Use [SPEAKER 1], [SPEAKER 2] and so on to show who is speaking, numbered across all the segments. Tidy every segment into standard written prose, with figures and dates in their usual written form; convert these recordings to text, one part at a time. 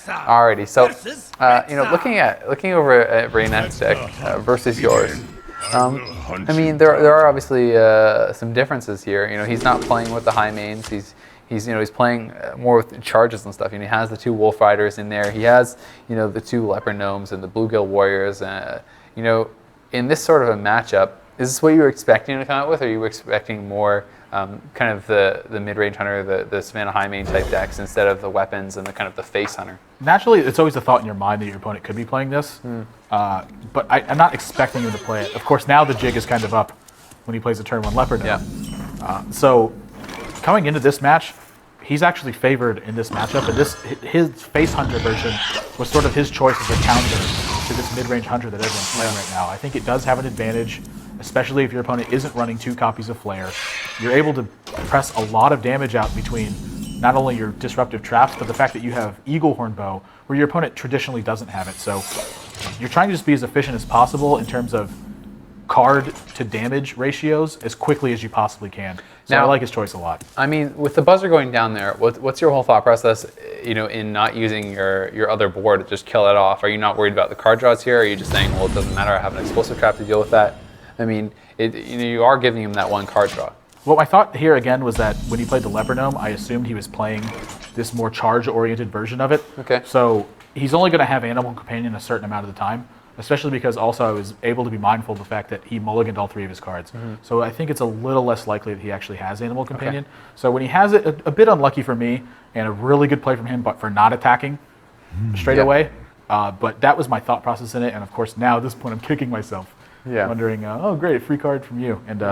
[SPEAKER 1] Alrighty, so looking over at Reynad's deck versus yours, I mean there are obviously some differences here. You know, he's not playing with the high mains. He's playing more with charges and stuff. And he has the 2 Wolf Riders in there. He has the 2 Leopard Gnomes and the Bluegill Warriors. In this sort of a matchup, is this what you were expecting to come out with, or you were expecting more kind of the mid-range hunter, the Savannah high main type decks instead of the weapons and the kind of the face hunter?
[SPEAKER 2] Naturally, it's always a thought in your mind that your opponent could be playing this, but I'm not expecting him to play it. Of course, now the jig is kind of up when he plays a turn 1 Leopard Gnome. Yeah. So coming into this match, he's actually favored in this matchup, and his face hunter version was sort of his choice as a counter to this mid-range hunter that everyone's playing right now. I think it does have an advantage, especially if your opponent isn't running 2 copies of Flare. You're able to press a lot of damage out between not only your disruptive traps, but the fact that you have Eagle Horn Bow, where your opponent traditionally doesn't have it. So you're trying to just be as efficient as possible in terms of card to damage ratios as quickly as you possibly can. So now, I like his choice a lot. I
[SPEAKER 1] mean, with the buzzer going down there, what's your whole thought process, in not using your other board to just kill it off? Are you not worried about the card draws here? Or are you just saying, well, it doesn't matter, I have an explosive trap to deal with that? I mean, you are giving him that 1 card draw.
[SPEAKER 2] Well, my thought here again was that when he played the Leopard Gnome, I assumed he was playing this more charge-oriented version of it.
[SPEAKER 1] Okay.
[SPEAKER 2] So he's only going to have Animal Companion a certain amount of the time, especially because also I was able to be mindful of the fact that he mulliganed all 3 of his cards. Mm-hmm. So I think it's a little less likely that he actually has Animal Companion. Okay. So when he has it, a bit unlucky for me, and a really good play from him, but for not attacking straight away. But that was my thought process in it, and of course now at this point I'm kicking myself. Yeah. Wondering, oh great, free card from you. And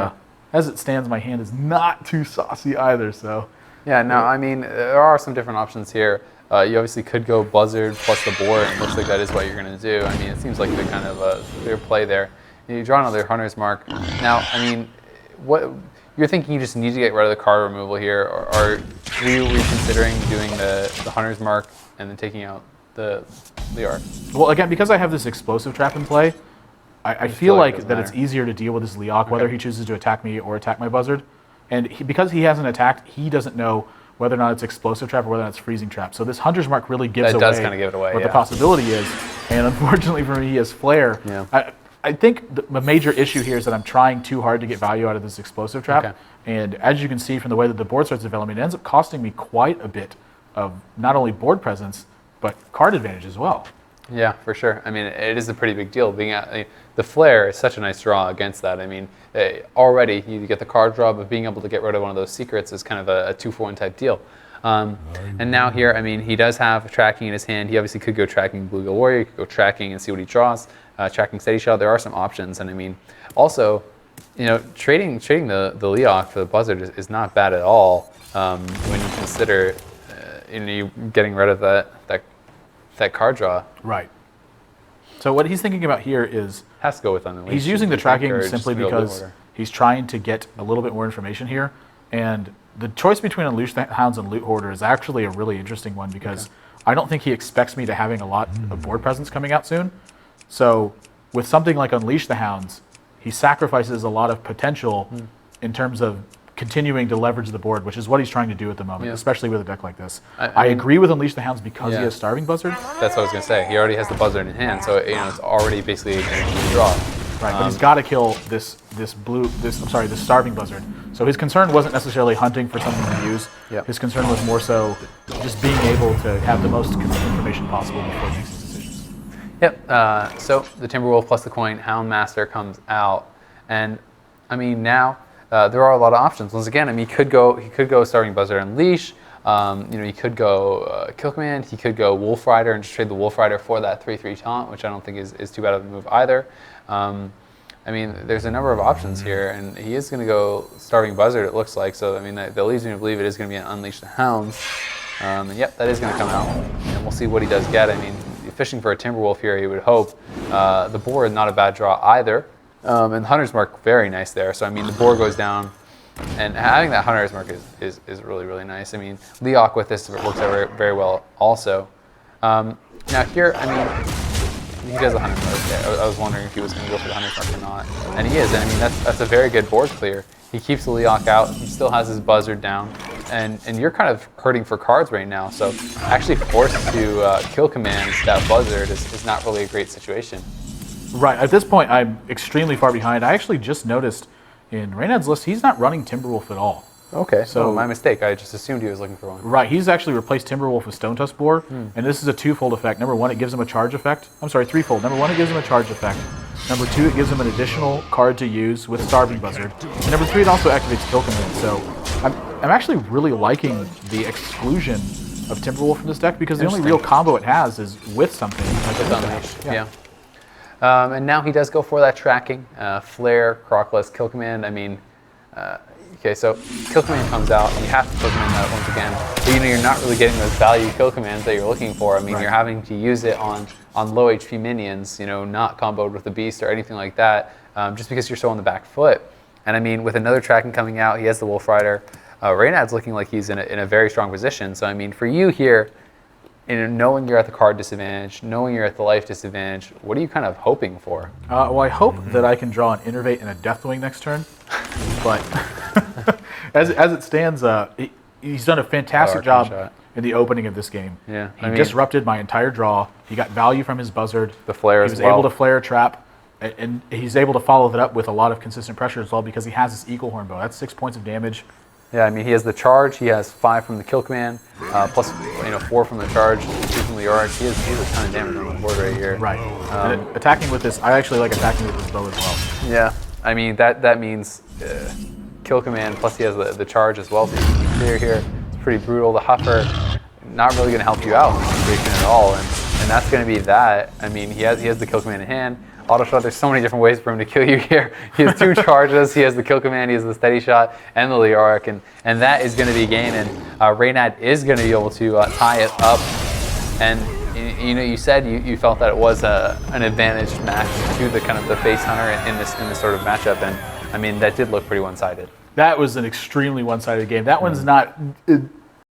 [SPEAKER 2] as it stands, my hand is not too saucy either, so.
[SPEAKER 1] Yeah, no, I mean, there are some different options here. You obviously could go Buzzard plus the board, and it looks like that is what you're going to do. I mean, it seems like the kind of clear play there. You draw another Hunter's Mark. Now, I mean, what you're thinking you just need to get rid of the card removal here, or are you reconsidering doing the Hunter's Mark and then taking out the Arc?
[SPEAKER 2] Well, again, because I have this explosive trap in play, I feel like that it's easier to deal with this Leok, whether he chooses to attack me or attack my Buzzard. And because he hasn't attacked, he doesn't know whether or not it's explosive trap or whether or not it's freezing trap. So this Hunter's Mark really gives away what the possibility is. And unfortunately for me, he has Flare. Yeah. I think the major issue here is that I'm trying too hard to get value out of this explosive trap. Okay. And as you can see from the way that the board starts developing, it ends up costing me quite a bit of not only board presence, but card advantage as well.
[SPEAKER 1] Yeah, for sure. I mean, it is a pretty big deal. The Flare is such a nice draw against that. I mean, already you get the card draw, but being able to get rid of one of those secrets is kind of a 2-for-1 type deal. And now here, I mean, he does have tracking in his hand. He obviously could go tracking Bluegill Warrior, he could go tracking and see what he draws, tracking Steady Shell. There are some options. And I mean, also, trading the Leok for the Buzzard is not bad at all when you consider you getting rid of that card draw.
[SPEAKER 2] Right. So what he's thinking about here is
[SPEAKER 1] has to go with Unleash.
[SPEAKER 2] He's using the tracking simply because he's trying to get a little bit more information here. And the choice between Unleash the Hounds and Loot Hoarder is actually a really interesting one because I don't think he expects me to having a lot of board presence coming out soon. So with something like Unleash the Hounds, he sacrifices a lot of potential in terms of continuing to leverage the board, which is what he's trying to do at the moment, especially with a deck like this. I agree with Unleash the Hounds because he has Starving Buzzard.
[SPEAKER 1] That's what I was going to say. He already has the Buzzard in hand, so it's already basically a draw.
[SPEAKER 2] Right, but he's got to kill this Starving Buzzard. So his concern wasn't necessarily hunting for something to use. Yep. His concern was more so just being able to have the most information possible before he makes his decisions.
[SPEAKER 1] Yep. So the Timberwolf plus the coin, Houndmaster comes out, and I mean now. There are a lot of options. Once again, I mean, he could go Starving Buzzard Unleash. He could go Kill Command. He could go Wolf Rider and just trade the Wolf Rider for that 3/3 taunt, which I don't think is too bad of a move either. I mean, there's a number of options here, and he is going to go Starving Buzzard, it looks like. So I mean, that leads me to believe it is going to be an Unleash the Hounds. And yep, that is going to come out, and we'll see what he does get. I mean, fishing for a Timberwolf here, he would hope. The board not a bad draw either. And Hunter's Mark, very nice there. So, I mean, the board goes down, and having that Hunter's Mark is really, really nice. I mean, Leok with this works out very well also. Now here, I mean, he does a Hunter's Mark there. I was wondering if he was going to go for the Hunter's Mark or not. And he is. And I mean, that's a very good board clear. He keeps the Leok out. He still has his Buzzard down. and you're kind of hurting for cards right now. So actually forced to kill commands that buzzard is not really a great situation.
[SPEAKER 2] Right. At this point, I'm extremely far behind. I actually just noticed in Reynad's list, he's not running Timberwolf at all.
[SPEAKER 1] Okay, so my mistake. I just assumed he was looking for one.
[SPEAKER 2] Right, he's actually replaced Timberwolf with Stone Tusk Boar, and this is a twofold effect. Number one, it gives him a charge effect. I'm sorry, threefold. Number one, it gives him a charge effect. Number two, it gives him an additional card to use with Starving Buzzard. And number three, it also activates Kill Command. So I'm actually really liking the exclusion of Timberwolf from this deck because the only real combo it has is with something. Like
[SPEAKER 1] Unleash. Yeah. And now he does go for that tracking. Flare, Crockless, Kill Command. I mean, okay, so Kill Command command comes out, and you have to Kill Command that once again. But you're not really getting those value Kill Commands that you're looking for. I mean, you're having to use it on low HP minions, not comboed with the Beast or anything like that, just because you're so on the back foot. And I mean, with another tracking coming out, he has the Wolf Rider. Reynad's looking like he's in a very strong position. So I mean, for you here, knowing you're at the card disadvantage, knowing you're at the life disadvantage, what are you kind of hoping for?
[SPEAKER 2] Well, I hope that I can draw an Innervate and a Deathwing next turn. But as it stands, he's done a fantastic job in the opening of this game.
[SPEAKER 1] Yeah,
[SPEAKER 2] he disrupted my entire draw. He got value from his Buzzard.
[SPEAKER 1] The flare
[SPEAKER 2] as well. He was able to flare a trap. And he's able to follow that up with a lot of consistent pressure as well because he has this Eagle Horn Bow. That's 6 points of damage.
[SPEAKER 1] Yeah, I mean, he has the charge. He has 5 from the Kill Command, plus 4 from the charge, 2 from the Yorick. He has a ton of damage on the board right here.
[SPEAKER 2] Right. And attacking with this, I actually like attacking with this bow as well.
[SPEAKER 1] Yeah, I mean, that means Kill Command, plus he has the charge as well. So you can clear here. It's pretty brutal. The Huffer, not really going to help you out in this situation at all. And that's going to be that. I mean, he has the Kill Command in hand. Auto shot, there's so many different ways for him to kill you here. He has 2 charges, he has the Kill Command, he has the Steady Shot, and the Leoric, and that is going to be gain, and Reynad is going to be able to tie it up. And you said you felt that it was an advantaged match to the kind of the face hunter in this sort of matchup, and I mean that did look pretty one-sided.
[SPEAKER 2] That was an extremely one-sided game. That one's not